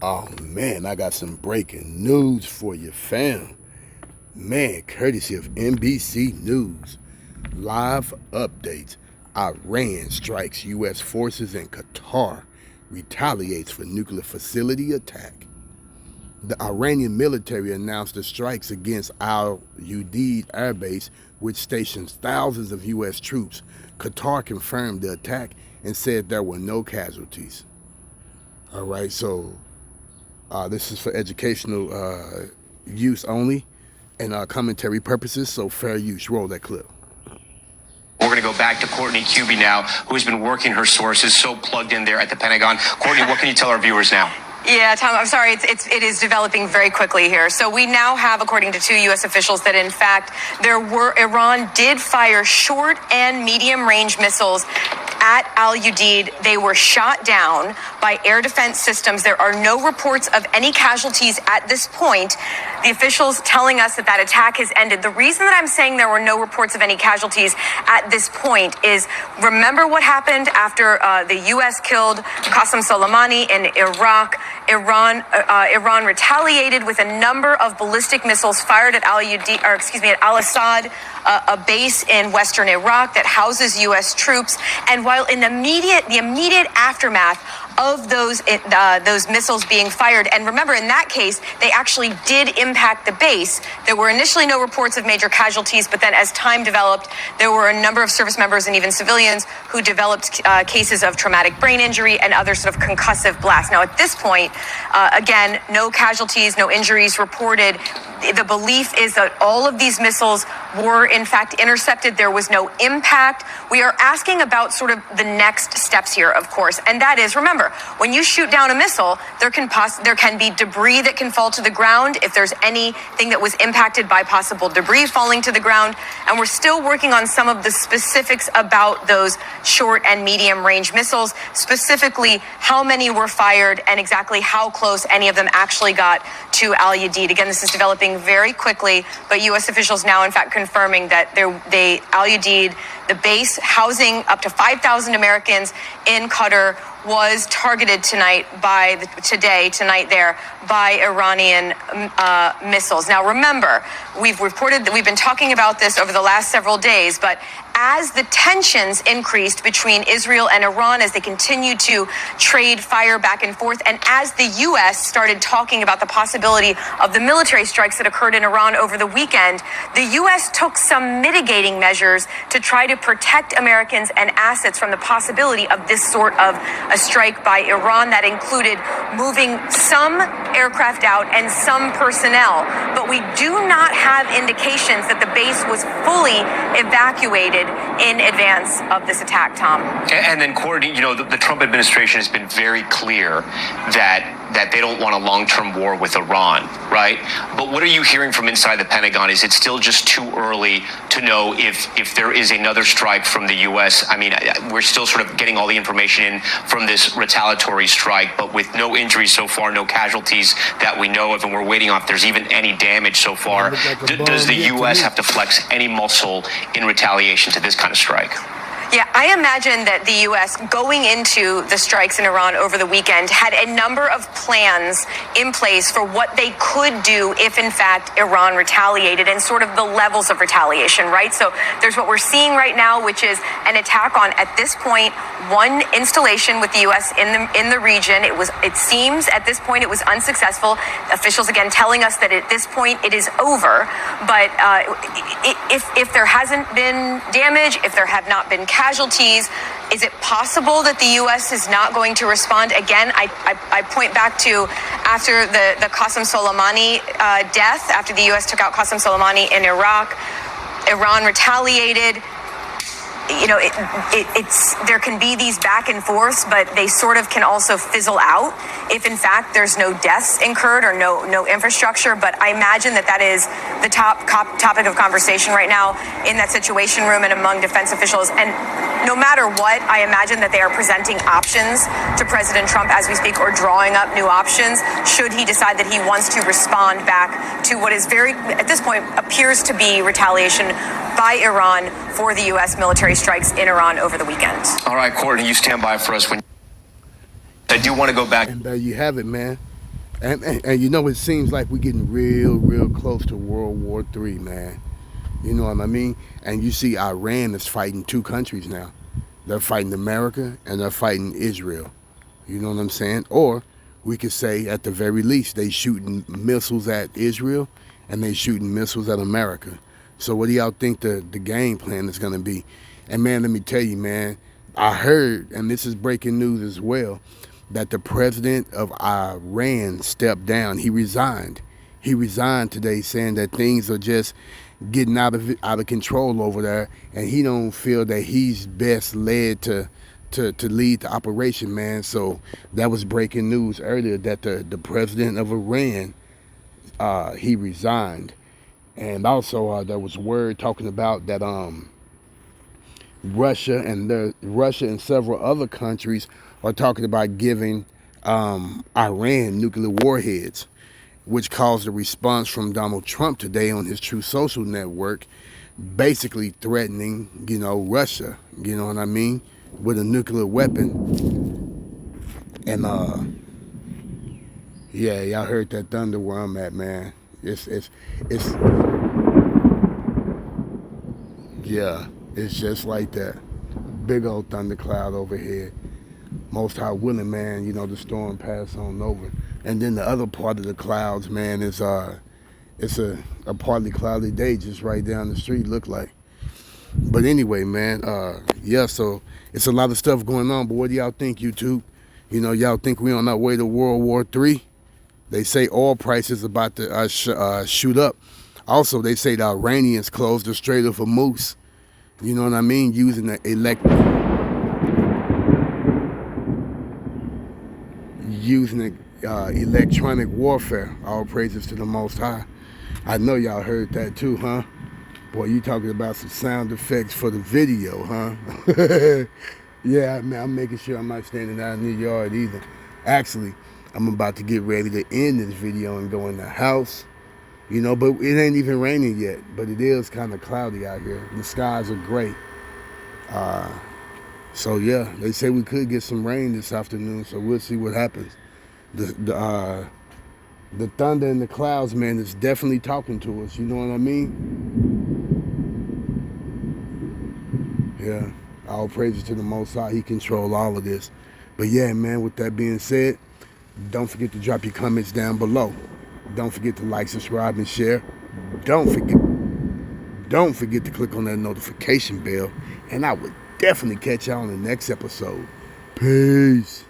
Oh man, I got some breaking news for you, fam. Man, courtesy of NBC News. Live updates. Iran strikes U.S. forces in Qatar, retaliates for nuclear facility attack. The Iranian military announced the strikes against Al Udeid Air Base, which stations thousands of U.S. troops. Qatar confirmed the attack and said there were no casualties. All right, so this is for educational use only and commentary purposes, so fair use. Roll that clip. We're going to go back to Courtney Kube now, who has been working her sources, so plugged in there at the Pentagon. Courtney, what can you tell our viewers now? Yeah, Tom, I'm sorry. It is developing very quickly here. So we now have, according to two U.S. officials, that in fact Iran did fire short and medium range missiles at Al Udeid. They were shot down by air defense systems. There are no reports of any casualties at this point. The officials telling us that attack has ended. The reason that I'm saying there were no reports of any casualties at this point is, remember what happened after the U.S. killed Qasem Soleimani in Iraq. Iran retaliated with a number of ballistic missiles fired at at Al-Assad, a base in western Iraq that houses U.S. troops. And while in the immediate aftermath of those missiles being fired, and remember, in that case, they actually did impact the base. There were initially no reports of major casualties, but then as time developed, there were a number of service members and even civilians who developed cases of traumatic brain injury and other sort of concussive blasts. Now, at this point, again, no casualties, no injuries reported. The belief is that all of these missiles were, in fact, intercepted. There was no impact. We are asking about sort of the next steps here, of course, and that is, remember, when you shoot down a missile, there can be debris that can fall to the ground if there's anything that was impacted by possible debris falling to the ground, and we're still working on some of the specifics about those short and medium range missiles, specifically how many were fired and exactly how close any of them actually got to Al Udeid. Again, this is developing very quickly, but U.S. officials now, in fact, confirming that Al Udeid, the base housing up to 5,000 Americans in Qatar, was targeted tonight by Iranian missiles. Now, remember, we've reported that we've been talking about this over the last several days, but as the tensions increased between Israel and Iran, as they continued to trade fire back and forth, and as the U.S. started talking about the possibility of the military strikes that occurred in Iran over the weekend, the U.S. took some mitigating measures to try to protect Americans and assets from the possibility of this sort of a strike by Iran. That included moving some aircraft out and some personnel, but we do not have indications that the base was fully evacuated in advance of this attack, Tom. And then, Courtney, the Trump administration has been very clear that they don't want a long-term war with Iran, right? But what are you hearing from inside the Pentagon? Is it still just too early to know if there is another strike from the U.S.? I mean, we're still sort of getting all the information in from this retaliatory strike, but with no injuries so far, no casualties that we know of, and we're waiting on if there's even any damage so far. Does the U.S. have to flex any muscle in retaliation to this kind of strike? Yeah, I imagine that the U.S. going into the strikes in Iran over the weekend had a number of plans in place for what they could do if, in fact, Iran retaliated, and sort of the levels of retaliation, right? So there's what we're seeing right now, which is an attack on, at this point, one installation with the U.S. in the region. It seems at this point it was unsuccessful. Officials again telling us that at this point it is over. But if there hasn't been damage, if there have not been casualties, is it possible that the U.S. is not going to respond? Again, I point back to after the Qasem Soleimani death, after the U.S. took out Qasem Soleimani in Iraq, Iran retaliated. There can be these back and forths, but they sort of can also fizzle out if, in fact, there's no deaths incurred or no infrastructure. But I imagine that is the top topic of conversation right now in that Situation Room and among defense officials. And no matter what, I imagine that they are presenting options to President Trump as we speak, or drawing up new options should he decide that he wants to respond back to what is at this point, appears to be retaliation by Iran for the U.S. military strikes in Iran over the weekend. All right, Courtney, you stand by for us. I do want to go back. And there you have it, man. And you know, it seems like we're getting real close to World War III, man. You know what I mean? And you see Iran is fighting two countries now. They're fighting America and they're fighting Israel. You know what I'm saying? Or we could say, at the very least, they shooting missiles at Israel and they shooting missiles at America. So what do y'all think the game plan is going to be? And man, let me tell you, man, I heard, and this is breaking news as well, that the president of Iran stepped down. He resigned. He resigned today, saying that things are just getting out of control over there, and he don't feel that he's best led to lead the operation, man. So that was breaking news earlier, that the president of Iran, he resigned. And also there was word talking about that Russia and several other countries are talking about giving Iran nuclear warheads, which caused a response from Donald Trump today on his True Social network, basically threatening, Russia, you know what I mean, with a nuclear weapon. And yeah, y'all heard that thunder where I'm at, man. It's yeah, it's just like that. Big old thundercloud overhead. Most High willing, man, the storm pass on over. And then the other part of the clouds, man, is it's a partly cloudy day just right down the street, look like. But anyway, man, yeah, so it's a lot of stuff going on. But what do y'all think, YouTube? Y'all think we on our way to World War III? They say oil prices about to shoot up. Also, they say the Iranians closed the Strait of Hormuz. You know what I mean? Using the electronic warfare. All praises to the Most High. I know y'all heard that too, huh? Boy, you talking about some sound effects for the video, huh? Yeah, man, I'm making sure I'm not standing out in the yard either. Actually, I'm about to get ready to end this video and go in the house. But it ain't even raining yet. But it is kind of cloudy out here. The skies are gray. So yeah, they say we could get some rain this afternoon. So we'll see what happens. The thunder and the clouds, man, is definitely talking to us. You know what I mean? Yeah. All praises to the Most High. He control all of this. But yeah, man, with that being said, don't forget to drop your comments down below. Don't forget to like, subscribe, and share. Don't forget to click on that notification bell. And I will definitely catch y'all on the next episode. Peace.